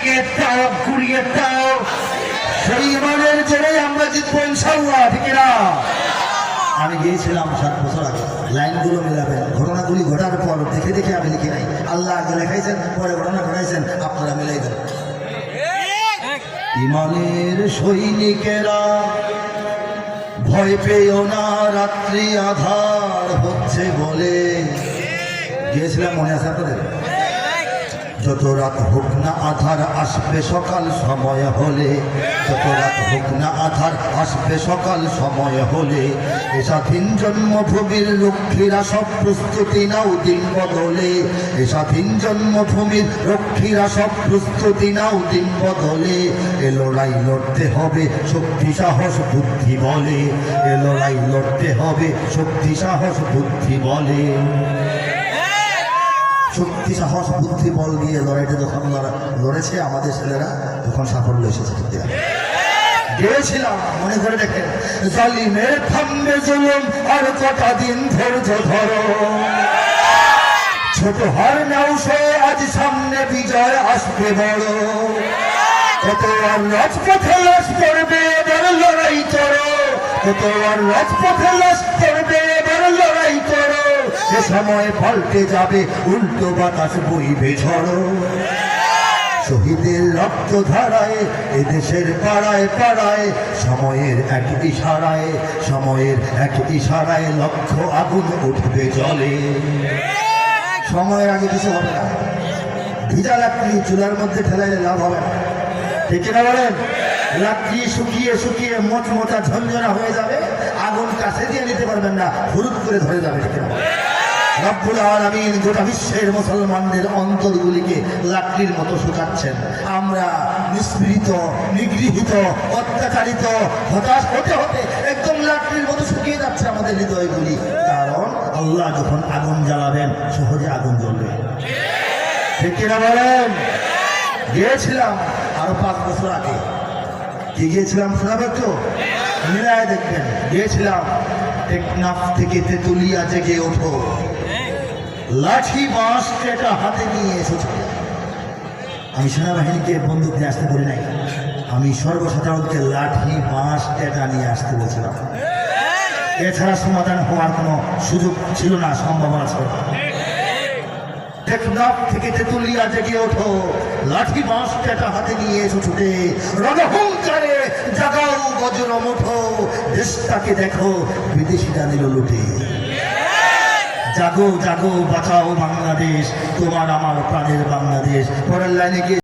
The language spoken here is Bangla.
ভেঙে দাও, গুড়িয়ে দাও। সেই ইমানের জোরে আমরা জিতবো ইনশাআল্লাহ, ঠিক না? আমি গিয়েছিলাম 7 বছর আগে, লাইনগুলো মেলাবেন, ঘটনাগুলি ঘটার পর দেখে দেখে আমি লিখি নাই। আল্লাহ আগে লেখাইছেন, পরে ঘটনা ঘটাইছেন, আপনারা মিলাই দেন। ইমানের সৈনিকেরা ভয় পেও না, রাত্রি আধার হচ্ছে বলে। গিয়েছিলাম, মনে আছে আপনাদের? যত রাত হোক না আধার আসবে সকাল সময় হলে, যত রাত হোক না আধার আসবে সকাল সময় হলে। এ স্বাধীন জন্মভূমির রক্ষীরা সব প্রস্তুতি নাও দিন বদলে, এ স্বাধীন জন্মভূমির রক্ষীরা সব প্রস্তুতি নাও দিন বদলে। এ লড়াই লড়তে হবে শক্তি সাহস বুদ্ধি বলে, এ লড়াই লড়তে হবে শক্তি সাহস বুদ্ধি বলে। শক্তি সাহস বুদ্ধি বল দিয়ে লড়াইটা যখন লড়েছে আমাদের ছেলেরা, তখন সাফল্য এসেছে। গিয়েছিলাম, মনে করে দেখেন, জালিমের থামবে জুলুম আর কটা দিন ধৈর্য ধরো। ছোট হার নাও সে, আজ সামনে বিজয় আসবে বড়। কত আর রাজপথে লাশ পড়বে, এবার লড়াই করো। কত আর রাজপথে লাশ পড়বে, এবার লড়াই করো। এ সময় পাল্টে যাবে, উল্টো বাতাস বইবে ঝড়ো। শহীদের রক্ত ধারায় এ দেশের পাড়ায় পাড়ায়, সময়ের এক ইশারায়, সময়ের এক ইশারায় লক্ষ আগুন উঠবে জলে। সময়ের আগে কিছু হবে না, ভিজা লাকড়ি চুলার মধ্যে ফেলাইলে লাভ হবে না, ঠিক না বলেন? লাকড়ি শুকিয়ে শুকিয়ে মোচমোচা ঝঞ্ঝনা হয়ে যাবে, আগুন কাছে দিয়ে নিতে পারবেন না, হুরুপ করে ধরে যাবে, ঠিক না? রব্বুল আলামিন গোটা বিশ্বের মুসলমানদের অন্তরগুলিকে লাকড়ির মতো শুকাচ্ছেন। আমরা নিষ্পীড়িত, নিগৃহীত, অত্যাচারিত, হতাশ হতে হতে একদম লাকড়ির মতো শুকিয়ে যাচ্ছে আমাদের হৃদয়গুলি। কারণ আল্লাহ যখন আগুন জ্বালাবেন, সহজে আগুন জ্বলবে, ঠিক কিনা বলেন? গিয়েছিলাম আরো 5 বছর আগে। কি গিয়েছিলাম শোনাবে তো? মিলায় দেখবেন। গিয়েছিলাম টেকনাফ থেকে তেতুলিয়া জেগে ওঠো, লাঠি বাঁশ কেটা হাতে নিয়ে এসেছে। আমি সেনাবাহিনীকে বন্দুক নিয়ে আসতে বলি নাই, আমি সর্বসাধারণকে লাঠি বাঁশ কেটা নিয়ে আসতে বলছিলাম। এছাড়া সমাধান হওয়ার কোনো সুযোগ ছিল না, সম্ভাবনা ছিল না। টেকনাফ থেকে তেতুলিয়া জেগে ওঠো, লাঠি বাঁশ কেটা হাতে নিয়ে এসো ছুটে। রণহুঙ্কারে জাগাও বজ্র মুঠো, দেশটাকে দেখো বিদেশিরা নিল লুটে। জাগো জাগো বাঁচাও বাংলাদেশ, তোমার আমার প্রাণের বাংলাদেশ। পরের লাইনে গিয়ে